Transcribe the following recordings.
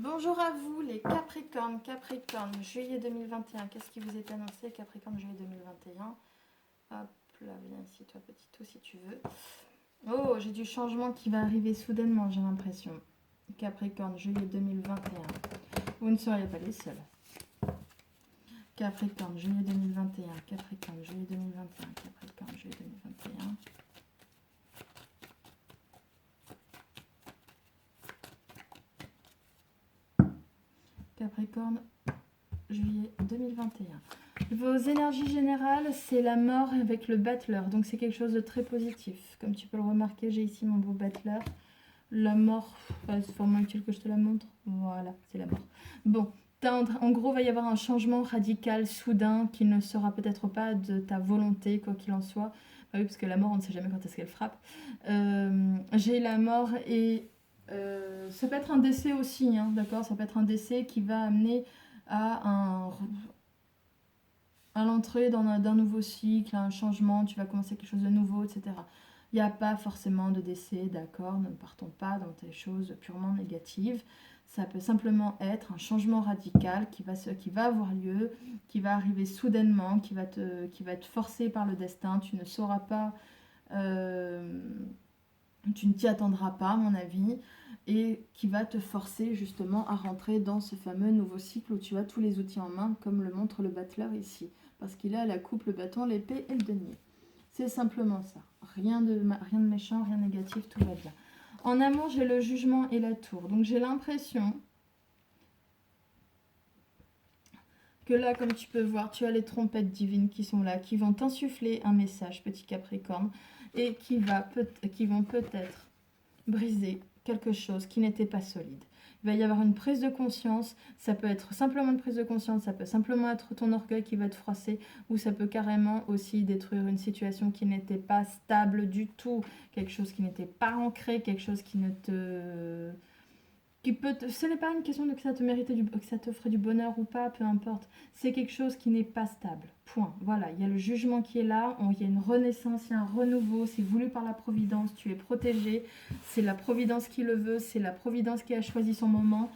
Bonjour à vous les Capricornes, juillet 2021. Qu'est-ce qui vous est annoncé, Capricorne, juillet 2021? Hop là, viens ici, toi petit tout si tu veux. Oh, j'ai du changement qui va arriver soudainement, j'ai l'impression. Capricorne, juillet 2021. Vous ne seriez pas les seuls. Capricorne, juillet 2021. Capricorne, juillet 2021. Capricorne, juillet 2021. Capricorne, juillet 2021. Vos énergies générales, c'est la mort avec le Battler. Donc c'est quelque chose de très positif. Comme tu peux le remarquer, j'ai ici mon beau Battler. La mort, c'est vraiment utile que je te la montre. Voilà, c'est la mort. Bon, en gros, il va y avoir un changement radical, soudain, qui ne sera peut-être pas de ta volonté, quoi qu'il en soit. Bah oui, parce que la mort, on ne sait jamais quand est-ce qu'elle frappe. J'ai la mort et ça peut être un décès aussi, hein, d'accord. Ça peut être un décès qui va amener à l'entrée d'un nouveau cycle, à un changement, tu vas commencer quelque chose de nouveau, etc. Il n'y a pas forcément de décès, d'accord, ne partons pas dans des choses purement négatives. Ça peut simplement être un changement radical qui va avoir lieu, qui va arriver soudainement, qui va être forcé par le destin. Tu ne sauras pas, tu ne t'y attendras pas, à mon avis, et qui va te forcer justement à rentrer dans ce fameux nouveau cycle où tu as tous les outils en main, comme le montre le Battler ici. Parce qu'il a la coupe, le bâton, l'épée et le denier. C'est simplement ça. Rien de méchant, rien de négatif, tout va bien. En amour, j'ai le jugement et la tour. Donc j'ai l'impression que là, comme tu peux voir, tu as les trompettes divines qui sont là, qui vont t'insuffler un message, petit Capricorne, et qui vont peut-être briser quelque chose qui n'était pas solide. Il va y avoir une prise de conscience, ça peut être simplement une prise de conscience, ça peut simplement être ton orgueil qui va te froisser, ou ça peut carrément aussi détruire une situation qui n'était pas stable du tout, quelque chose qui n'était pas ancré, quelque chose qui ne te... Ce n'est pas une question de que ça te méritait que ça te ferait du bonheur ou pas, peu importe. C'est quelque chose qui n'est pas stable. Point. Voilà, il y a le jugement qui est là, il y a une renaissance, il y a un renouveau, c'est voulu par la Providence, tu es protégé, c'est la Providence qui le veut, c'est la Providence qui a choisi son moment,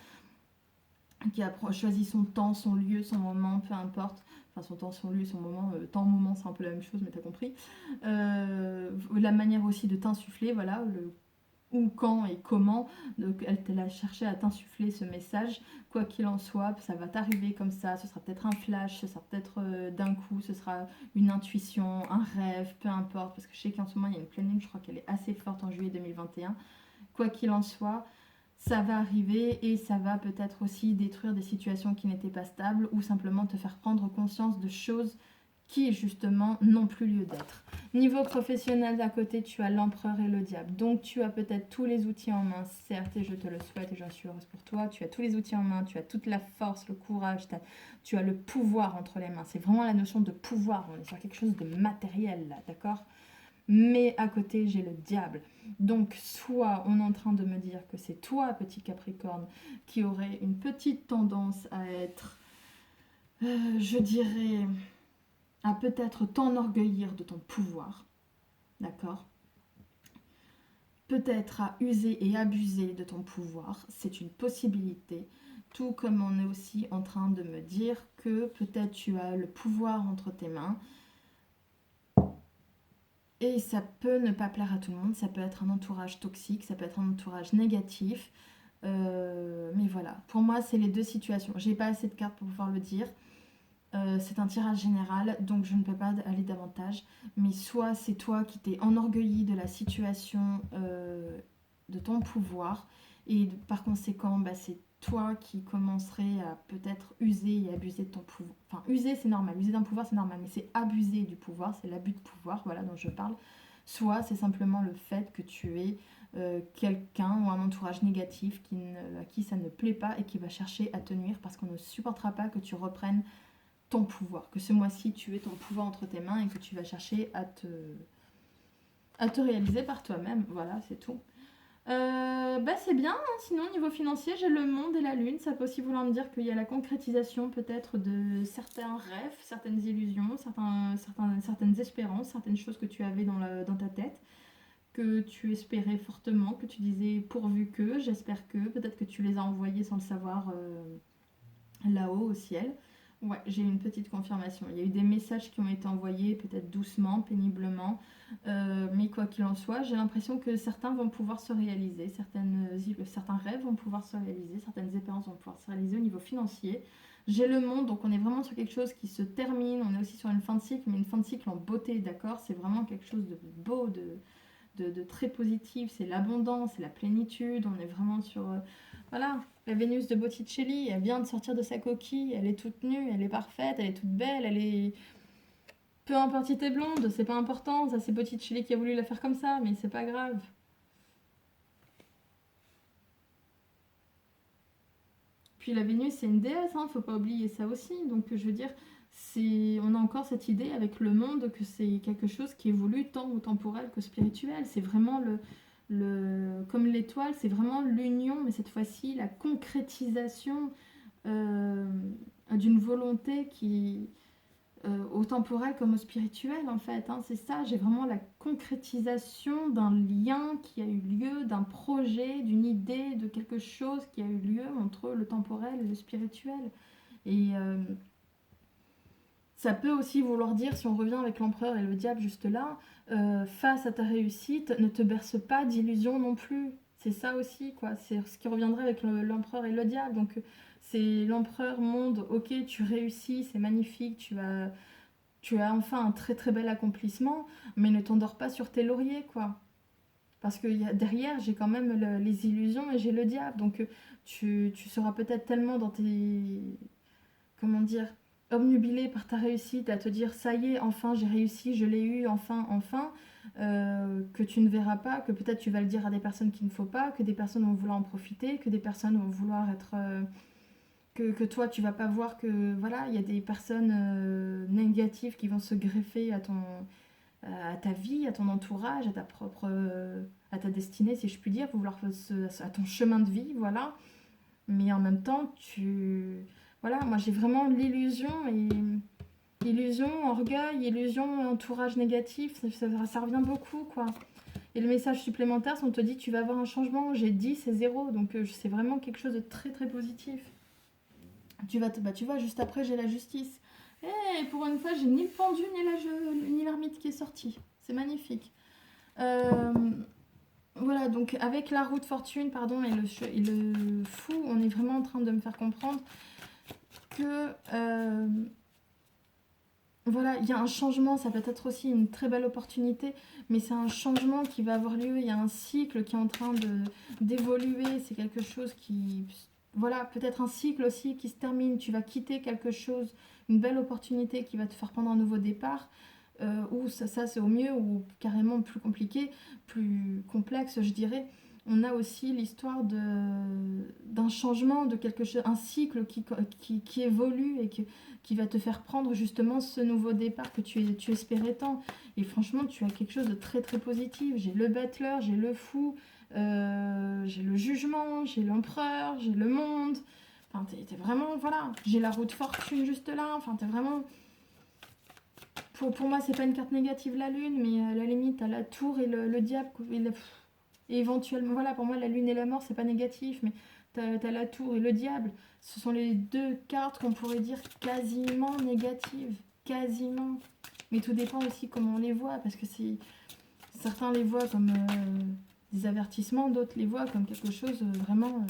qui a choisi son temps, son lieu, son moment, peu importe. Enfin, son temps, son lieu, son moment. Temps, moment, c'est un peu la même chose, mais t'as compris. La manière aussi de t'insuffler, voilà, le où, quand et comment. Donc elle a cherché à t'insuffler ce message. Quoi qu'il en soit, ça va t'arriver comme ça. Ce sera peut-être un flash, ce sera peut-être d'un coup, ce sera une intuition, un rêve, peu importe. Parce que je sais qu'en ce moment, il y a une pleine lune, je crois qu'elle est assez forte en juillet 2021. Quoi qu'il en soit, ça va arriver et ça va peut-être aussi détruire des situations qui n'étaient pas stables ou simplement te faire prendre conscience de choses qui justement n'ont plus lieu d'être. Niveau professionnel, à côté, tu as l'empereur et le diable. Donc tu as peut-être tous les outils en main, certes, et je te le souhaite et j'en suis heureuse pour toi. Tu as tous les outils en main, tu as toute la force, le courage, tu as le pouvoir entre les mains. C'est vraiment la notion de pouvoir. On est sur quelque chose de matériel là, d'accord? Mais à côté, j'ai le diable. Donc, soit on est en train de me dire que c'est toi, petit Capricorne, qui aurait une petite tendance à être, je dirais, à peut-être t'enorgueillir de ton pouvoir, d'accord? Peut-être à user et abuser de ton pouvoir, c'est une possibilité. Tout comme on est aussi en train de me dire que peut-être tu as le pouvoir entre tes mains. Et ça peut ne pas plaire à tout le monde, ça peut être un entourage toxique, ça peut être un entourage négatif. Mais voilà, pour moi, c'est les deux situations. J'ai pas assez de cartes pour pouvoir le dire. C'est un tirage général, donc je ne peux pas aller davantage. Mais soit c'est toi qui t'es enorgueilli de la situation, de ton pouvoir, et par conséquent, bah, c'est toi qui commencerais à peut-être user et abuser de ton pouvoir. Enfin, user c'est normal, user d'un pouvoir c'est normal, mais c'est abuser du pouvoir, c'est l'abus de pouvoir, voilà dont je parle. Soit c'est simplement le fait que tu es quelqu'un ou un entourage négatif à qui ça ne plaît pas et qui va chercher à te nuire parce qu'on ne supportera pas que tu reprennes ton pouvoir, que ce mois-ci tu aies ton pouvoir entre tes mains et que tu vas chercher à te réaliser par toi-même. Voilà, c'est tout. Bah c'est bien, hein. Sinon niveau financier, j'ai le monde et la lune. Ça peut aussi vouloir me dire qu'il y a la concrétisation peut-être de certains rêves, certaines illusions, certaines espérances, certaines choses que tu avais dans ta tête que tu espérais fortement, que tu disais pourvu que, j'espère que, peut-être que tu les as envoyés sans le savoir là-haut au ciel. Ouais, j'ai une petite confirmation. Il y a eu des messages qui ont été envoyés, peut-être doucement, péniblement, mais quoi qu'il en soit, j'ai l'impression que certains vont pouvoir se réaliser, certains rêves vont pouvoir se réaliser, certaines espérances vont pouvoir se réaliser au niveau financier. J'ai le monde, donc on est vraiment sur quelque chose qui se termine, on est aussi sur une fin de cycle, mais une fin de cycle en beauté, d'accord? C'est vraiment quelque chose de beau, de très positif, c'est l'abondance, c'est la plénitude, on est vraiment sur... voilà, la Vénus de Botticelli, elle vient de sortir de sa coquille, elle est toute nue, elle est parfaite, elle est toute belle, elle est... Peu importe si t'es blonde, c'est pas important, ça c'est Botticelli qui a voulu la faire comme ça, mais c'est pas grave. Puis la Vénus c'est une déesse, hein, faut pas oublier ça aussi, donc je veux dire, on a encore cette idée avec le monde que c'est quelque chose qui évolue tant ou temporel que spirituel, c'est vraiment comme l'étoile, c'est vraiment l'union, mais cette fois-ci la concrétisation euh, d'une volonté qui, au temporel comme au spirituel en fait, hein, c'est ça, j'ai vraiment la concrétisation d'un lien qui a eu lieu, d'un projet, d'une idée, de quelque chose qui a eu lieu entre le temporel et le spirituel. Et ça peut aussi vouloir dire, si on revient avec l'empereur et le diable juste là, face à ta réussite, ne te berce pas d'illusions non plus. C'est ça aussi, quoi. C'est ce qui reviendrait avec l'empereur et le diable. Donc, c'est l'empereur monde, ok, tu réussis, c'est magnifique, tu as enfin un très très bel accomplissement, mais ne t'endors pas sur tes lauriers, quoi. Parce que derrière, j'ai quand même les illusions et j'ai le diable. Donc, tu seras peut-être tellement dans tes, comment dire, obnubilé par ta réussite, à te dire ça y est, enfin j'ai réussi, je l'ai eu, enfin, enfin, que tu ne verras pas, que peut-être tu vas le dire à des personnes qu'il ne faut pas, que des personnes vont vouloir en profiter, que des personnes vont vouloir être... que toi tu vas pas voir que voilà, il y a des personnes négatives qui vont se greffer à ta vie, à ton entourage, à ta propre... à ta destinée, si je puis dire, vouloir à ton chemin de vie, voilà. Mais en même temps, voilà, moi j'ai vraiment l'illusion et illusion, orgueil, illusion, entourage négatif, ça revient beaucoup, quoi. Et le message supplémentaire, si on te dit tu vas avoir un changement, j'ai 10 et 0, donc c'est vraiment quelque chose de très très positif. Tu vois, juste après j'ai la justice. Et pour une fois, j'ai ni le pendu ni l'ermite qui est sorti. C'est magnifique. Euh, voilà, donc avec la roue de fortune, pardon, et le fou, on est vraiment en train de me faire comprendre que voilà, il y a un changement, ça peut être aussi une très belle opportunité, mais c'est un changement qui va avoir lieu, il y a un cycle qui est en train d'évoluer, c'est quelque chose qui... Voilà, peut-être un cycle aussi qui se termine, tu vas quitter quelque chose, une belle opportunité qui va te faire prendre un nouveau départ, ou ça c'est au mieux, ou carrément plus compliqué, plus complexe je dirais. On a aussi l'histoire d'un changement, de quelque chose, un cycle qui évolue et qui va te faire prendre justement ce nouveau départ que tu espérais tant. Et franchement, tu as quelque chose de très très positif. J'ai le Bettler, j'ai le fou, j'ai le jugement, j'ai l'empereur, j'ai le monde. Enfin, t'es vraiment, voilà. J'ai la roue de fortune juste là. Enfin, t'es vraiment... Pour moi, c'est pas une carte négative, la lune, mais à la limite, t'as la tour et le diable. Et éventuellement, voilà, pour moi, la lune et la mort, c'est pas négatif, mais t'as la tour et le diable. Ce sont les deux cartes qu'on pourrait dire quasiment négatives. Quasiment. Mais tout dépend aussi comment on les voit, parce que certains les voient comme des avertissements, d'autres les voient comme quelque chose vraiment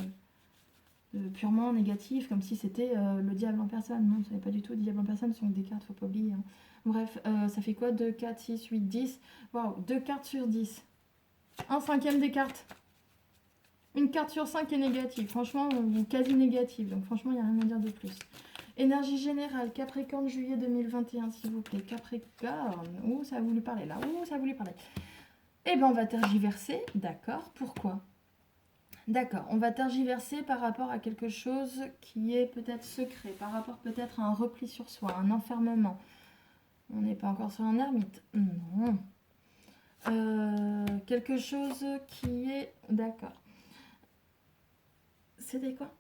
purement négatif, comme si c'était le diable en personne. Non, ce n'est pas du tout le diable en personne, ce sont des cartes, faut pas oublier, hein. Bref, ça fait quoi? 2, 4, 6, 8, 10. Waouh, 2 cartes sur 10. Un cinquième des cartes. Une carte sur 5 est négative, franchement, ou quasi négative, donc franchement, il n'y a rien à dire de plus. Énergie générale, Capricorne, juillet 2021, s'il vous plaît. Capricorne, ouh, ça a voulu parler là, ouh, ça a voulu parler. Eh ben, on va tergiverser, d'accord, pourquoi? D'accord, on va tergiverser par rapport à quelque chose qui est peut-être secret, par rapport peut-être à un repli sur soi, un enfermement. On n'est pas encore sur un ermite, non. Quelque chose qui est... D'accord. C'était quoi?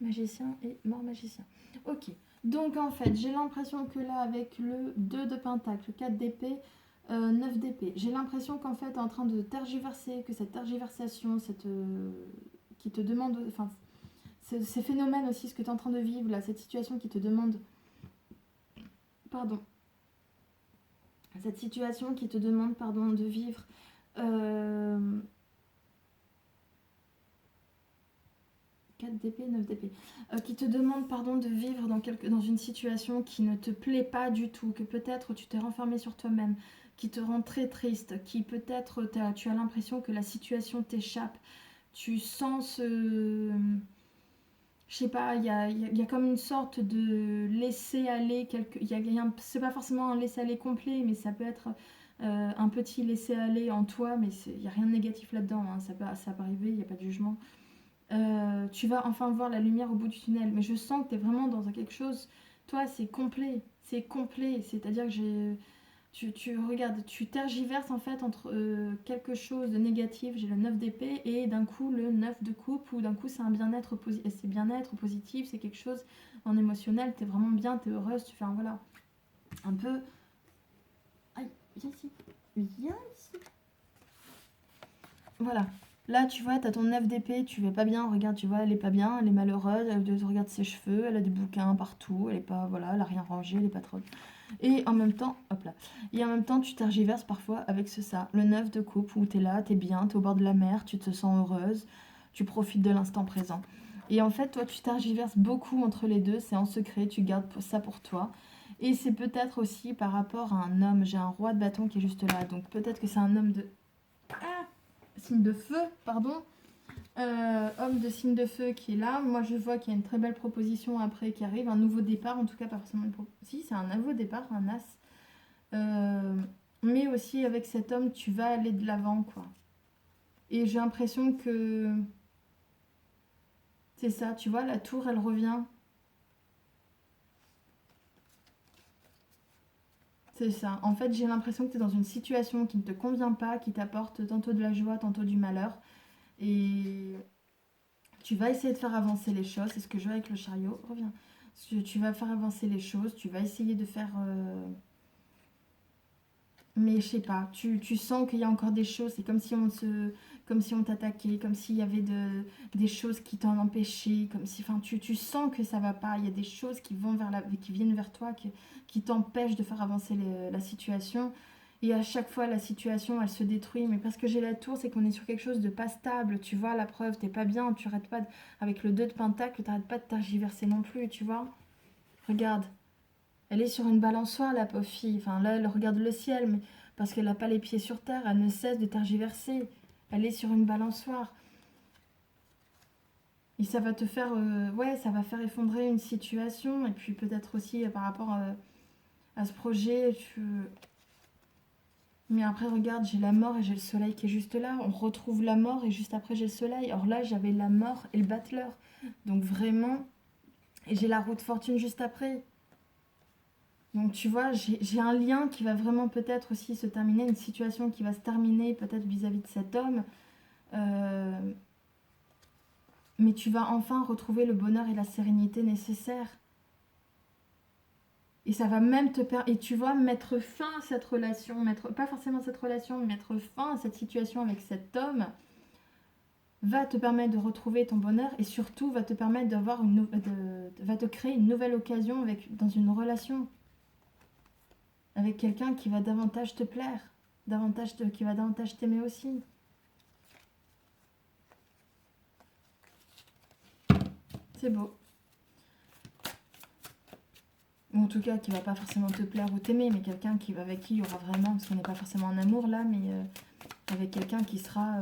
Magicien et mort magicien. Ok. Donc en fait, j'ai l'impression que là, avec le 2 de pentacle, le 4 d'épée, 9 d'épée. J'ai l'impression qu'en fait, tu es en train de tergiverser, que cette tergiversation, qui te demande, enfin, ces phénomènes aussi, ce que tu es en train de vivre, là, cette situation qui te demande, pardon, cette situation qui te demande, pardon, de vivre, 4 d'épée, 9 d'épée, qui te demande, pardon, de vivre dans une situation qui ne te plaît pas du tout, que peut-être tu t'es renfermé sur toi-même, qui te rend très triste, qui peut-être tu as l'impression que la situation t'échappe, tu sens ce... Je sais pas, il y a comme une sorte de laisser-aller, c'est pas forcément un laisser-aller complet, mais ça peut être un petit laisser-aller en toi, mais il n'y a rien de négatif là-dedans, hein, ça peut arriver, il n'y a pas de jugement. Tu vas enfin voir la lumière au bout du tunnel. Mais je sens que tu es vraiment dans quelque chose. Toi, c'est complet. C'est complet. C'est-à-dire que tu regardes, tu tergiverses en fait entre quelque chose de négatif, j'ai le 9 d'épée, et d'un coup le 9 de coupe, ou d'un coup c'est un bien-être c'est bien-être positif, c'est quelque chose en émotionnel, tu es vraiment bien, tu es heureuse, tu fais un voilà. Un peu. Aïe, viens ici. Viens ici. Voilà. Là, tu vois, t'as ton 9 d'épée, tu vas pas bien, regarde, tu vois, elle est pas bien, elle est malheureuse, elle regarde ses cheveux, elle a des bouquins partout, elle est pas, voilà, elle a rien rangé, elle est pas trop... Et en même temps, hop là, et en même temps, tu tergiverses parfois avec ça, le 9 de coupe, où t'es là, t'es bien, t'es au bord de la mer, tu te sens heureuse, tu profites de l'instant présent. Et en fait, toi, tu tergiverses beaucoup entre les deux, c'est en secret, tu gardes ça pour toi. Et c'est peut-être aussi par rapport à un homme, j'ai un roi de bâton qui est juste là, donc peut-être que c'est un homme de... Ah, signe de feu, pardon. Homme de signe de feu qui est là. Moi, je vois qu'il y a une très belle proposition après qui arrive. Un nouveau départ, en tout cas, pas forcément une si, c'est un nouveau départ, un as. Mais aussi, avec cet homme, tu vas aller de l'avant, quoi. Et j'ai l'impression que... C'est ça, tu vois, la tour, elle revient. C'est ça. En fait, j'ai l'impression que tu es dans une situation qui ne te convient pas, qui t'apporte tantôt de la joie, tantôt du malheur. Et tu vas essayer de faire avancer les choses. C'est ce que je vois avec le chariot. Reviens. Tu vas faire avancer les choses. Tu vas essayer de faire... Mais je sais pas, tu sens qu'il y a encore des choses, c'est comme si on t'attaquait, comme s'il y avait des choses qui t'en empêchaient, comme si, enfin, tu sens que ça va pas, il y a des choses qui vont qui viennent vers toi, qui t'empêchent de faire avancer la situation. Et à chaque fois, la situation, elle se détruit. Mais parce que j'ai la tour, c'est qu'on est sur quelque chose de pas stable. Tu vois, la preuve, t'es pas bien, tu arrêtes pas, avec le 2 de pentacle, t'arrêtes pas de tergiverser non plus, tu vois. Regarde. Elle est sur une balançoire, la pauvre fille. Enfin, là, elle regarde le ciel, mais parce qu'elle n'a pas les pieds sur terre, elle ne cesse de tergiverser. Elle est sur une balançoire. Et ça va te faire... ouais, ça va faire effondrer une situation. Et puis peut-être aussi par rapport à ce projet, mais après, regarde, j'ai la mort et j'ai le soleil qui est juste là. On retrouve la mort et juste après, j'ai le soleil. Or là, j'avais la mort et le battleur. Donc vraiment... Et j'ai la roue de fortune juste après. Donc tu vois, j'ai un lien qui va vraiment peut-être aussi se terminer, une situation qui va se terminer peut-être vis-à-vis de cet homme. Euh, mais tu vas enfin retrouver le bonheur et la sérénité nécessaires. Et ça va même te permettre, et tu vois, mettre fin à cette relation, pas forcément cette relation, mais mettre fin à cette situation avec cet homme, va te permettre de retrouver ton bonheur et surtout va te permettre d'avoir va te créer une nouvelle occasion dans une relation avec quelqu'un qui va davantage te plaire, qui va davantage t'aimer aussi. C'est beau. Ou en tout cas, qui va pas forcément te plaire ou t'aimer, mais quelqu'un avec qui il y aura vraiment, parce qu'on n'est pas forcément en amour là, mais avec quelqu'un qui sera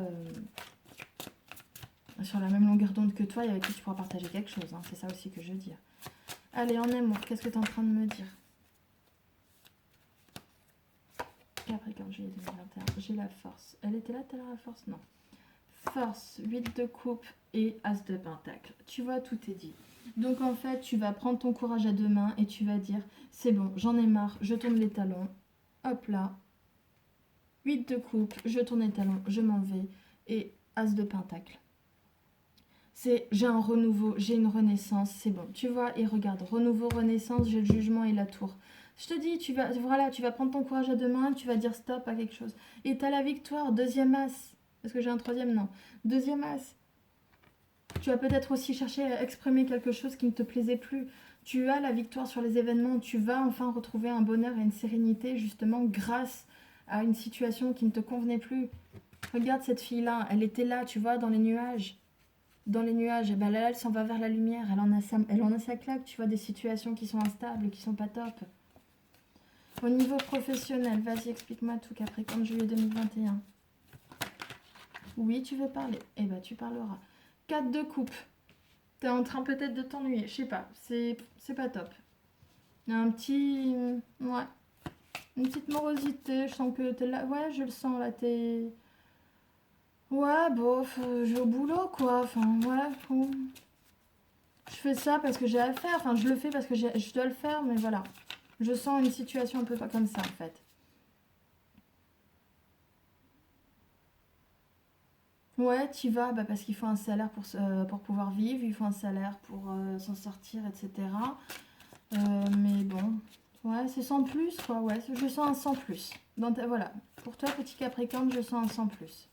sur la même longueur d'onde que toi et avec qui tu pourras partager quelque chose. Hein. C'est ça aussi que je veux dire. Allez, en amour, qu'est-ce que tu es en train de me dire? Capricorne, juillet 2021. J'ai la force. Elle était là tout à l'heure, la force? Non. Force, 8 de coupe et as de pentacle. Tu vois, tout est dit. Donc en fait, tu vas prendre ton courage à deux mains et tu vas dire, c'est bon, j'en ai marre, je tourne les talons. Hop là. 8 de coupe, je tourne les talons, je m'en vais. Et as de pentacle. J'ai un renouveau, j'ai une renaissance, c'est bon. Tu vois, et regarde, renouveau, renaissance, j'ai le jugement et la tour. Je te dis, voilà, tu vas prendre ton courage à deux mains, tu vas dire stop à quelque chose. Et tu as la victoire, deuxième as. Est-ce que j'ai un troisième? Non. Deuxième as. Tu vas peut-être aussi chercher à exprimer quelque chose qui ne te plaisait plus. Tu as la victoire sur les événements. Tu vas enfin retrouver un bonheur et une sérénité, justement, grâce à une situation qui ne te convenait plus. Regarde cette fille-là, elle était là, tu vois, dans les nuages. Dans les nuages, et ben là, elle s'en va vers la lumière. Elle en a sa claque, tu vois, des situations qui sont instables, qui sont pas top. Au niveau professionnel, vas-y, explique-moi tout, Capricorne, juillet 2021. Oui, tu veux parler. Eh ben, tu parleras. 4 de coupe. T'es en train peut-être de t'ennuyer, je sais pas. C'est pas top. Il y a un petit... Ouais. Une petite morosité. Je sens que t'es là. Ouais, je le sens là. T'es... Ouais, bof, je vais au boulot, quoi. Enfin, ouais, bon. Je fais ça parce que j'ai à faire. Enfin, je le fais parce que je dois le faire, mais voilà. Je sens une situation un peu pas comme ça, en fait. Ouais, t'y vas, bah, parce qu'il faut un salaire pour pouvoir vivre, il faut un salaire pour s'en sortir, etc. Mais bon, ouais, c'est sans plus, quoi, ouais, je sens un sans plus. Voilà, pour toi, petit Capricorne, je sens un sans plus.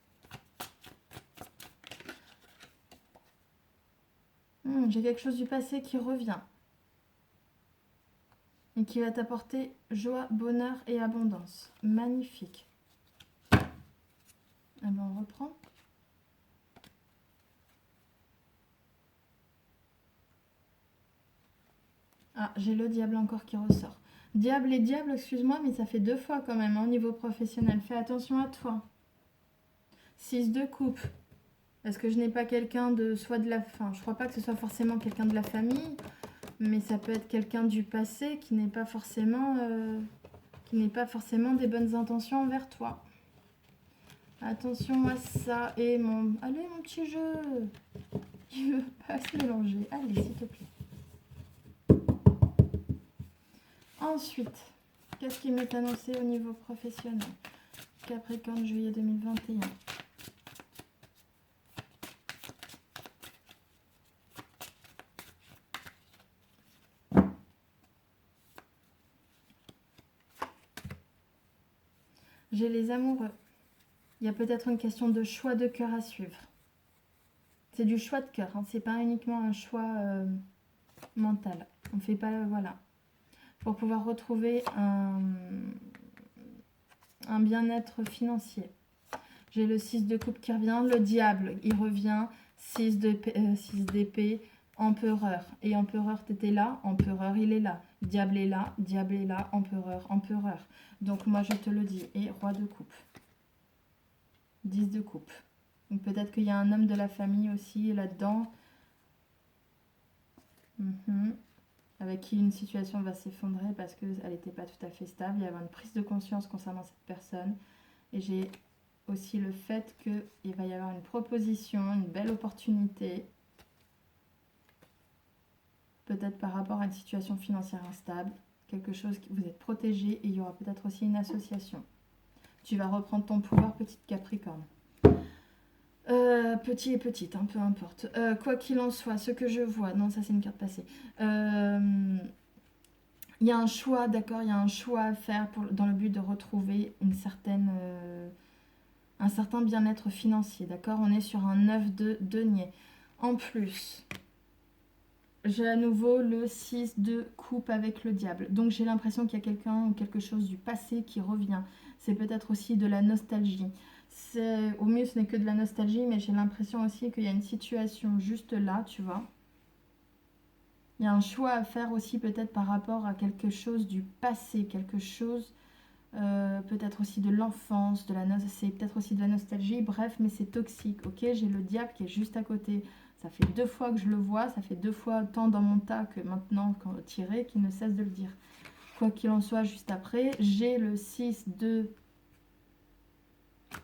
J'ai quelque chose du passé qui revient et qui va t'apporter joie, bonheur et abondance. Magnifique. Ah ben, on reprend. Ah, j'ai le diable encore qui ressort. Diable et diable, excuse-moi, mais ça fait 2 fois quand même, hein, au niveau professionnel. Fais attention à toi. 6 de coupe. Est-ce que je n'ai pas quelqu'un de soit de la... Enfin, je crois pas que ce soit forcément quelqu'un de la famille, mais ça peut être quelqu'un du passé qui n'est pas forcément... des bonnes intentions envers toi. Attention à ça. Et mon... Allez, mon petit jeu. Il veut pas se mélanger. Allez, s'il te plaît. Ensuite, qu'est-ce qui m'est annoncé au niveau professionnel? Capricorne, juillet 2021. J'ai les amoureux. Il y a peut-être une question de choix de cœur à suivre. C'est du choix de cœur, hein. C'est pas uniquement un choix mental. On fait pas... Voilà. Pour pouvoir retrouver un bien-être financier. J'ai le 6 de coupe qui revient, le diable, il revient, 6 d'épée, empereur. Et empereur, t'étais là, empereur, il est là. Diable est là, empereur, empereur. Donc moi, je te le dis. Et roi de coupe. 10 de coupe. Donc peut-être qu'il y a un homme de la famille aussi là-dedans. Avec qui une situation va s'effondrer parce qu'elle n'était pas tout à fait stable. Il y avait une prise de conscience concernant cette personne. Et j'ai aussi le fait qu'il va y avoir une proposition, une belle opportunité. Peut-être par rapport à une situation financière instable. Quelque chose que vous êtes protégé et il y aura peut-être aussi une association. Tu vas reprendre ton pouvoir, petite Capricorne. Petit et petite, hein, peu importe. Quoi qu'il en soit, ce que je vois... Non, ça c'est une carte passée. Il y a un choix, d'accord, il y a un choix à faire dans le but de retrouver un certain bien-être financier, d'accord. On est sur un 9 de denier. En plus, j'ai à nouveau le 6 de coupe avec le diable. Donc j'ai l'impression qu'il y a quelqu'un ou quelque chose du passé qui revient. C'est peut-être aussi de la nostalgie. Au mieux, ce n'est que de la nostalgie, mais j'ai l'impression aussi qu'il y a une situation juste là, tu vois. Il y a un choix à faire aussi peut-être par rapport à quelque chose du passé, quelque chose peut-être aussi de l'enfance, c'est peut-être aussi de la nostalgie, bref, mais c'est toxique, ok. J'ai le diable qui est juste à côté. Ça fait 2 fois que je le vois, ça fait 2 fois tant dans mon tas que maintenant quand tiré qui ne cesse de le dire. Quoi qu'il en soit, juste après, j'ai le 6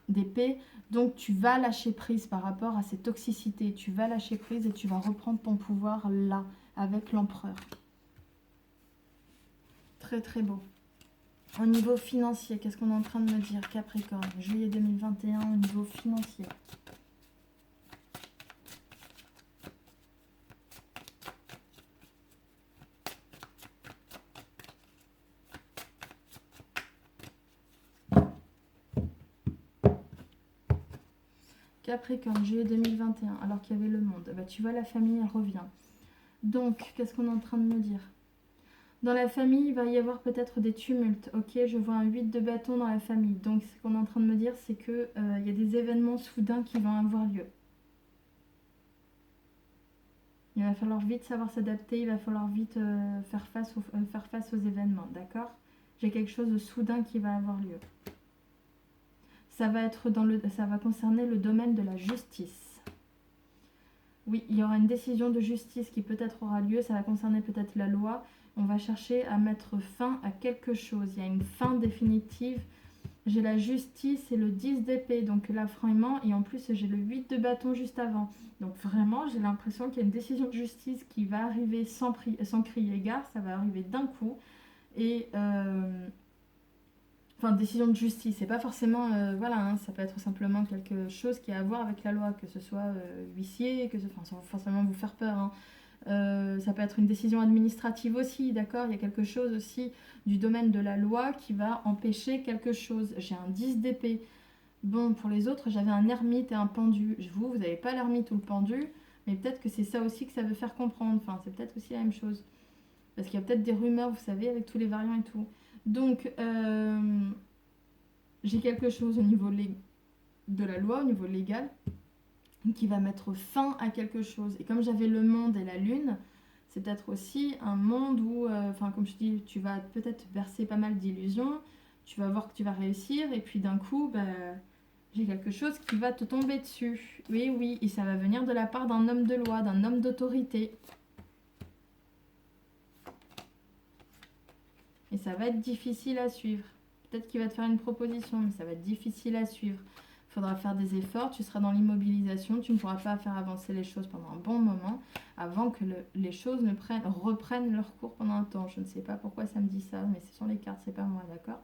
d'épée. Donc tu vas lâcher prise par rapport à ces toxicités. Tu vas lâcher prise et tu vas reprendre ton pouvoir là, avec l'empereur. Très très beau. Au niveau financier, qu'est-ce qu'on est en train de me dire, Capricorne, juillet 2021, au niveau financier. Capricorne, juillet 2021, alors qu'il y avait le monde. Bah, tu vois, la famille, elle revient. Donc, qu'est-ce qu'on est en train de me dire? Dans la famille, il va y avoir peut-être des tumultes. Ok, je vois un 8 de bâton dans la famille. Donc, ce qu'on est en train de me dire, c'est qu'il y a des événements soudains qui vont avoir lieu. Il va falloir vite savoir s'adapter, il va falloir vite faire face aux événements, d'accord? J'ai quelque chose de soudain qui va avoir lieu. Ça va concerner le domaine de la justice. Oui, il y aura une décision de justice qui peut-être aura lieu, ça va concerner peut-être la loi. On va chercher à mettre fin à quelque chose. Il y a une fin définitive. J'ai la justice et le 10 d'épée, donc l'affrontement, et en plus j'ai le 8 de bâton juste avant. Donc vraiment, j'ai l'impression qu'il y a une décision de justice qui va arriver sans crier gare, ça va arriver d'un coup. Et enfin, décision de justice, c'est pas forcément, voilà, hein, ça peut être simplement quelque chose qui a à voir avec la loi, que ce soit huissier, enfin, sans forcément vous faire peur, hein. Ça peut être une décision administrative aussi, d'accord? Il y a quelque chose aussi du domaine de la loi qui va empêcher quelque chose. J'ai un 10 d'épée. Bon, pour les autres, j'avais un ermite et un pendu. Vous n'avez pas l'ermite ou le pendu, mais peut-être que c'est ça aussi que ça veut faire comprendre. Enfin, c'est peut-être aussi la même chose. Parce qu'il y a peut-être des rumeurs, vous savez, avec tous les variants et tout. Donc, j'ai quelque chose au niveau de la loi, au niveau légal, qui va mettre fin à quelque chose. Et comme j'avais le monde et la lune, c'est peut-être aussi un monde où, enfin comme je dis, tu vas peut-être verser pas mal d'illusions, tu vas voir que tu vas réussir, et puis d'un coup, bah, j'ai quelque chose qui va te tomber dessus. Oui, oui, et ça va venir de la part d'un homme de loi, d'un homme d'autorité. Et ça va être difficile à suivre. Peut-être qu'il va te faire une proposition, mais ça va être difficile à suivre. Il faudra faire des efforts, tu seras dans l'immobilisation, tu ne pourras pas faire avancer les choses pendant un bon moment avant que les choses reprennent leur cours pendant un temps. Je ne sais pas pourquoi ça me dit ça, mais ce sont les cartes, c'est pas moi, d'accord?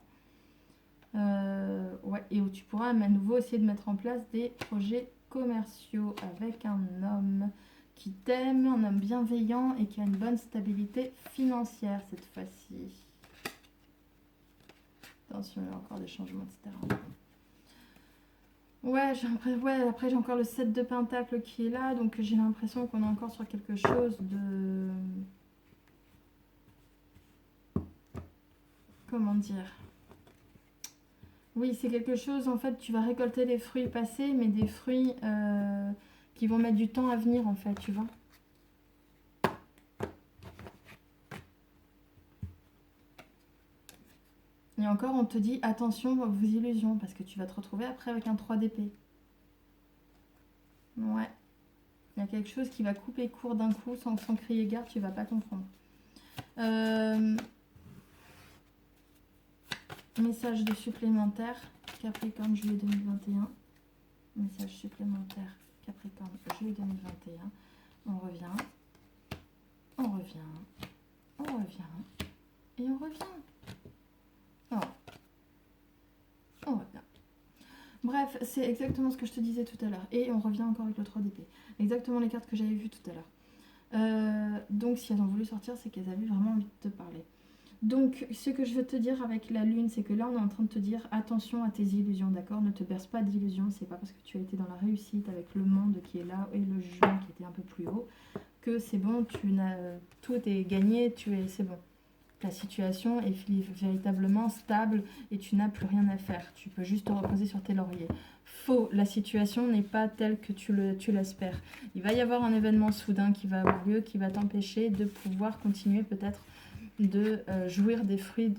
Ouais, et où tu pourras à nouveau essayer de mettre en place des projets commerciaux avec un homme qui t'aime, un homme bienveillant et qui a une bonne stabilité financière cette fois-ci. Attention, il y a encore des changements, etc. Ouais, après j'ai encore le 7 de pentacle qui est là, donc j'ai l'impression qu'on est encore sur quelque chose de... Comment dire? Oui, c'est quelque chose, en fait, tu vas récolter des fruits passés, mais des fruits qui vont mettre du temps à venir, en fait, tu vois. Et encore, on te dit, attention à vos illusions, parce que tu vas te retrouver après avec un 3 d'épée. Ouais. Il y a quelque chose qui va couper court d'un coup, sans crier gare, tu vas pas comprendre. Message de supplémentaire, Capricorne, juillet 2021. Message supplémentaire, Capricorne, juillet 2021. On revient. On revient. On revient. Et on revient. Oh. On revient. Bref, c'est exactement ce que je te disais tout à l'heure. Et on revient encore avec le 3 d'épée. Exactement les cartes que j'avais vues tout à l'heure. Donc si elles ont voulu sortir, c'est qu'elles avaient vraiment envie de te parler. Donc ce que je veux te dire avec la lune, c'est que là on est en train de te dire attention à tes illusions, d'accord? Ne te berce pas d'illusions, c'est pas parce que tu as été dans la réussite avec le monde qui est là et le jugement qui était un peu plus haut que c'est bon, tout est gagné, c'est bon. Ta situation est véritablement stable et tu n'as plus rien à faire. Tu peux juste te reposer sur tes lauriers. Faux, la situation n'est pas telle que tu l'espères. Il va y avoir un événement soudain qui va avoir lieu, qui va t'empêcher de pouvoir continuer peut-être de jouir des fruits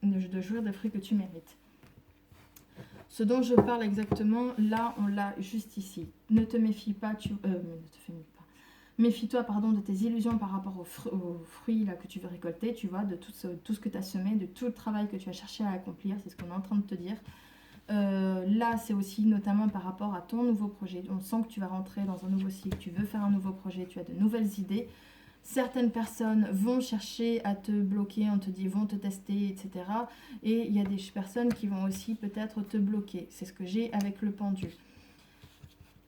que tu mérites. Ce dont je parle exactement, là, on l'a juste ici. Ne te méfie pas, méfie-toi de tes illusions par rapport aux fruits là, que tu veux récolter, tu vois, de tout ce que tu as semé, de tout le travail que tu as cherché à accomplir, c'est ce qu'on est en train de te dire. Là, c'est aussi notamment par rapport à ton nouveau projet. On sent que tu vas rentrer dans un nouveau cycle, tu veux faire un nouveau projet, tu as de nouvelles idées. Certaines personnes vont chercher à te bloquer, on te dit vont te tester, etc. Et il y a des personnes qui vont aussi peut-être te bloquer. C'est ce que j'ai avec le pendu.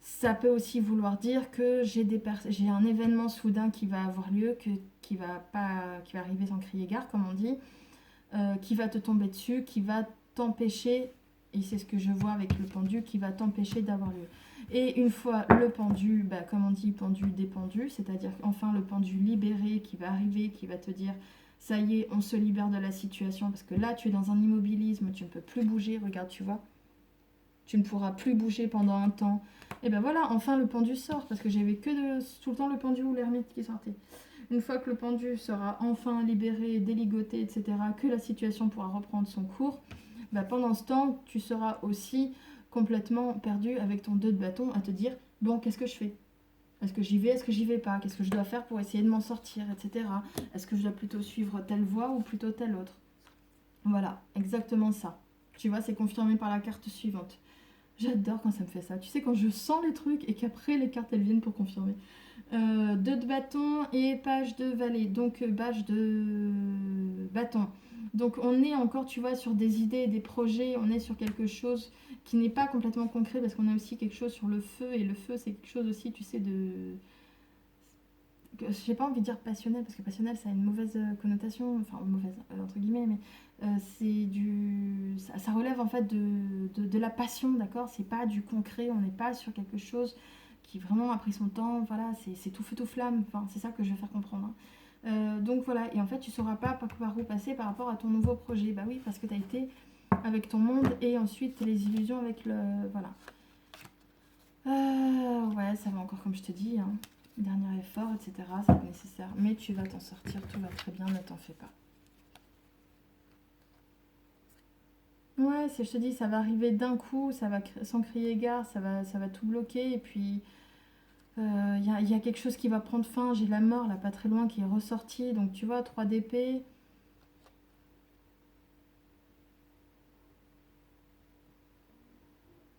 Ça peut aussi vouloir dire que j'ai un événement soudain qui va avoir lieu, qui va arriver sans crier gare, comme on dit, qui va te tomber dessus, qui va t'empêcher, et c'est ce que je vois avec le pendu, qui va t'empêcher d'avoir lieu. Et une fois le pendu, bah, comme on dit, pendu dépendu, c'est-à-dire enfin le pendu libéré qui va arriver, qui va te dire ça y est, on se libère de la situation parce que là tu es dans un immobilisme, tu ne peux plus bouger, regarde, tu vois, tu ne pourras plus bouger pendant un temps. Et ben voilà, enfin le pendu sort parce que j'avais tout le temps le pendu ou l'ermite qui sortait. Une fois que le pendu sera enfin libéré, déligoté, etc., que la situation pourra reprendre son cours, bah pendant ce temps, tu seras aussi complètement perdu avec ton 2 de bâton à te dire, bon, qu'est-ce que je fais? Est-ce que j'y vais? Est-ce que j'y vais pas? Qu'est-ce que je dois faire pour essayer de m'en sortir, etc. Est-ce que je dois plutôt suivre telle voie ou plutôt telle autre? Voilà, exactement ça. Tu vois, c'est confirmé par la carte suivante. J'adore quand ça me fait ça. Tu sais, quand je sens les trucs et qu'après les cartes elles viennent pour confirmer. 2 de bâton et page de valet. Donc page de bâton. Donc on est encore, tu vois, sur des idées, des projets. On est sur quelque chose qui n'est pas complètement concret parce qu'on a aussi quelque chose sur le feu. Et le feu, c'est quelque chose aussi, tu sais, de... J'ai pas envie de dire passionnel parce que passionnel ça a une mauvaise connotation, enfin mauvaise entre guillemets, mais c'est du. Ça relève en fait de la passion, d'accord? C'est pas du concret, on n'est pas sur quelque chose qui vraiment a pris son temps, voilà, c'est tout feu tout flamme, enfin c'est ça que je vais faire comprendre, hein. Donc voilà, et en fait tu sauras pas par où passer par rapport à ton nouveau projet, bah oui, parce que tu as été avec ton monde et ensuite les illusions avec le. Voilà. Ouais, ça va encore comme je te dis, hein. Dernier effort, etc. Ça va être nécessaire. Mais tu vas t'en sortir, tout va très bien, ne t'en fais pas. Ouais, je te dis, ça va arriver d'un coup, ça va sans crier gare, ça va tout bloquer. Et puis, y a quelque chose qui va prendre fin. J'ai la mort, là, pas très loin, qui est ressortie. Donc, tu vois, 3 d'épée.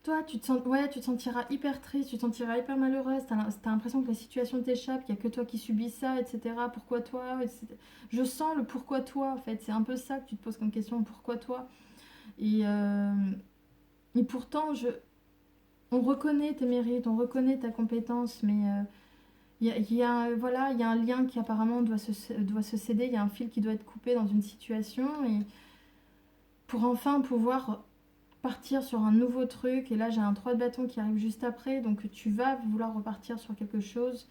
Toi, ouais, tu te sentiras hyper triste, tu te sentiras hyper malheureuse, t'as l'impression que la situation t'échappe, qu'il n'y a que toi qui subis ça, etc. Pourquoi toi, etc. Je sens le pourquoi toi, en fait. C'est un peu ça que tu te poses comme question, pourquoi toi. Et, euh, et pourtant, on reconnaît tes mérites, on reconnaît ta compétence, mais voilà, il y a un lien qui apparemment doit se céder, il y a un fil qui doit être coupé dans une situation, et pour enfin pouvoir partir sur un nouveau truc. Et là, j'ai un 3 de bâton qui arrive juste après, donc tu vas vouloir repartir sur quelque chose.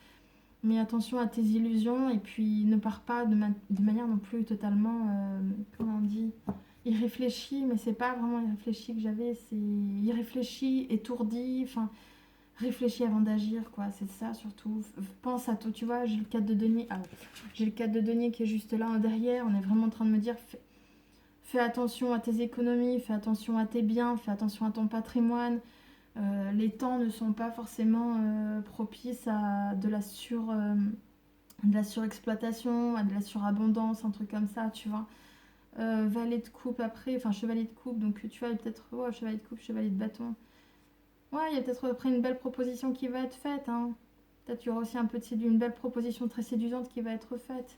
Mais attention à tes illusions et puis ne pars pas de manière non plus totalement, comment on dit, irréfléchie, mais c'est pas vraiment irréfléchi que j'avais, c'est irréfléchi, étourdi, enfin réfléchis avant d'agir, quoi, c'est ça surtout. Pense à tout, tu vois, j'ai le 4 de denier, j'ai le 4 de denier qui est juste là en derrière, on est vraiment en train de me dire, fais attention à tes économies, fais attention à tes biens, fais attention à ton patrimoine. Les temps ne sont pas forcément propices à de la surexploitation, à de la surabondance, un truc comme ça, tu vois. Valet de coupe après, enfin chevalier de coupe, donc tu vois, peut-être, ouais, chevalier de coupe, chevalier de bâton. Ouais, il y a peut-être après une belle proposition qui va être faite, hein. Peut-être il y aura aussi un peu une belle proposition très séduisante qui va être faite.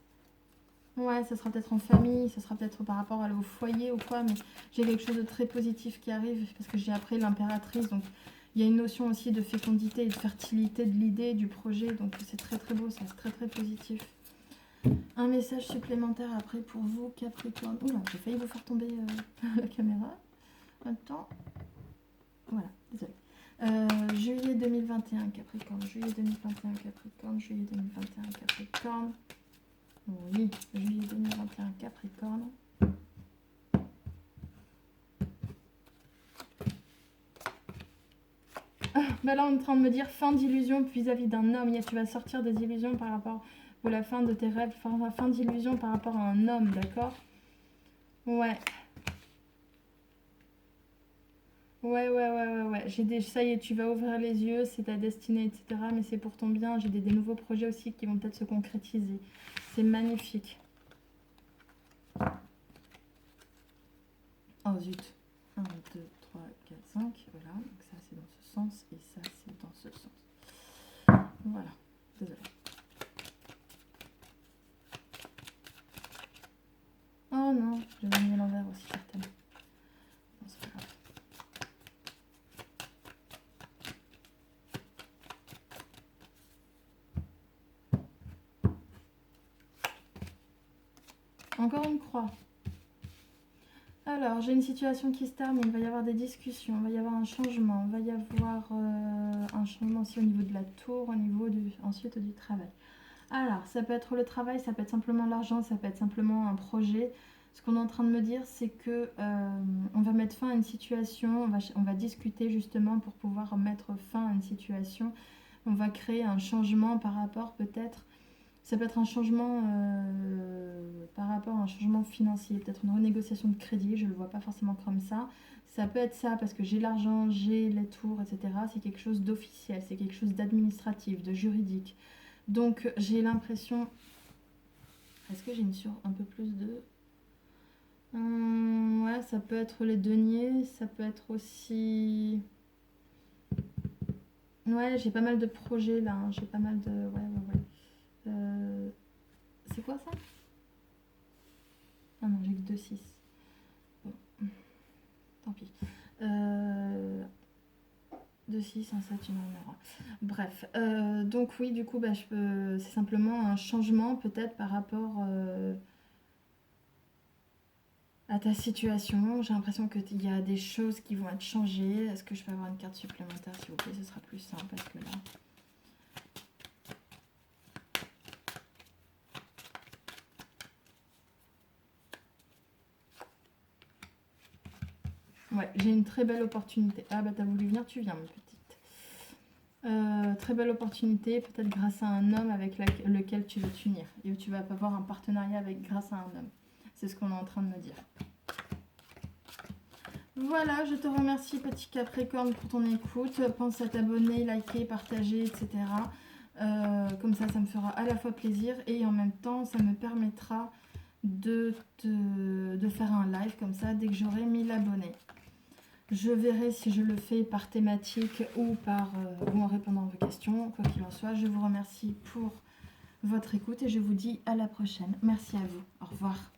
Ouais, ça sera peut-être en famille, ça sera peut-être par rapport au foyer ou quoi, mais j'ai quelque chose de très positif qui arrive parce que j'ai après l'impératrice, donc il y a une notion aussi de fécondité et de fertilité de l'idée, du projet, donc c'est très très beau, ça c'est très très positif. Un message supplémentaire après pour vous, Capricorne. Oula, j'ai failli vous faire tomber la caméra. Attends. Voilà, désolé. Juillet 2021, Capricorne. Juillet 2021, Capricorne. Juillet 2021, Capricorne. Oui, juillet 2021, Capricorne. Bah là, on est en train de me dire fin d'illusion vis-à-vis d'un homme. Tu vas sortir des illusions par rapport ou la fin de tes rêves, fin d'illusion par rapport à un homme, d'accord? Ouais. Ouais. Ça y est, tu vas ouvrir les yeux, c'est ta destinée, etc. Mais c'est pour ton bien. J'ai des nouveaux projets aussi qui vont peut-être se concrétiser. C'est magnifique. Oh zut. 1, 2, 3, 4, 5. Voilà. Donc ça, c'est dans ce sens. Et ça, c'est dans ce sens. Voilà. Désolée. Oh non, j'avais mis à l'envers aussi, certainement. Non, c'est pas grave. Encore une croix. Alors, j'ai une situation qui se termine, il va y avoir des discussions, il va y avoir un changement, il va y avoir un changement aussi au niveau de la tour, au niveau ensuite du travail. Alors, ça peut être le travail, ça peut être simplement l'argent, ça peut être simplement un projet. Ce qu'on est en train de me dire, c'est que on va mettre fin à une situation, on va discuter justement pour pouvoir mettre fin à une situation. On va créer un changement par rapport peut-être, ça peut être un changement par rapport à un changement financier, peut-être une renégociation de crédit, je ne le vois pas forcément comme ça. Ça peut être ça parce que j'ai l'argent, j'ai les tours, etc. C'est quelque chose d'officiel, c'est quelque chose d'administratif, de juridique. Donc j'ai l'impression... Est-ce que j'ai une sur un peu plus de... ouais, ça peut être les deniers, ça peut être aussi... Ouais, j'ai pas mal de projets là, hein, j'ai pas mal de... Ouais. C'est quoi ça? Ah non, j'ai que 2-6. Bon, tant pis. 2-6, un 7, une 1. Bref, donc oui, du coup, c'est simplement un changement peut-être par rapport à ta situation. J'ai l'impression qu'il y a des choses qui vont être changées. Est-ce que je peux avoir une carte supplémentaire, s'il vous plaît? Ce sera plus simple parce que là... Ouais, j'ai une très belle opportunité. Ah bah t'as voulu venir, tu viens, ma petite. Très belle opportunité, peut-être grâce à un homme avec lequel tu veux t'unir. Et tu vas avoir un partenariat grâce à un homme. C'est ce qu'on est en train de me dire. Voilà, je te remercie petit Capricorne pour ton écoute. Pense à t'abonner, liker, partager, etc. Comme ça me fera à la fois plaisir et en même temps, ça me permettra de faire un live comme ça dès que j'aurai 1000 abonnés. Je verrai si je le fais par thématique ou en répondant à vos questions. Quoi qu'il en soit, je vous remercie pour votre écoute et je vous dis à la prochaine. Merci à vous. Au revoir.